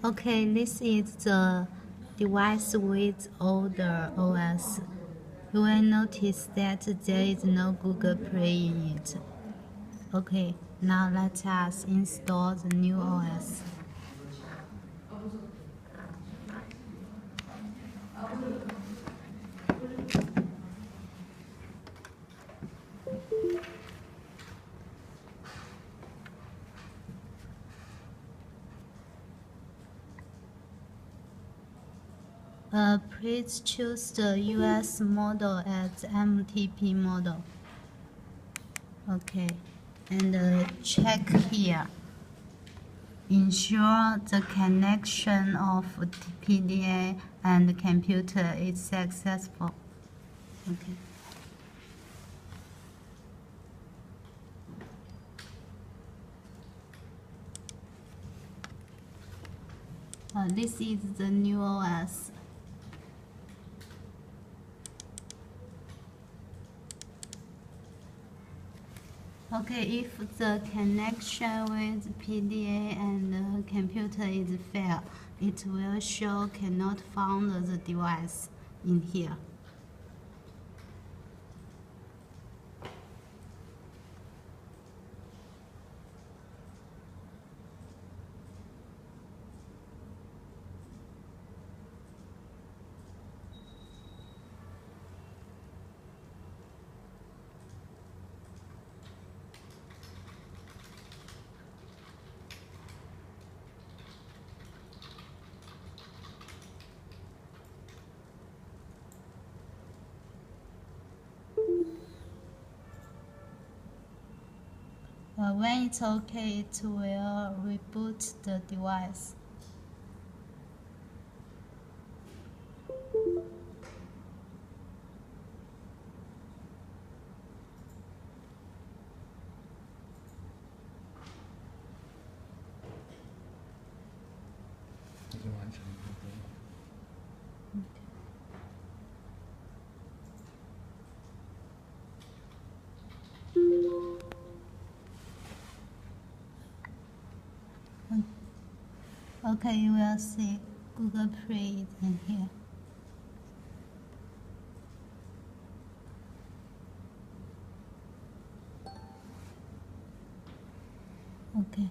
Okay, this is the device with older OS. You will notice that there is no Google Play in it. Okay, now let us install the new OS. Please choose the US model as MTP model. Okay, and check here. Ensure the connection of PDA and computer is successful. Okay. This is the new OS. Okay, if the connection with PDA and computer is failed, it will show cannot find the device in here. When it's okay, it will reboot the device. Okay, you will see Google Play in here. Okay.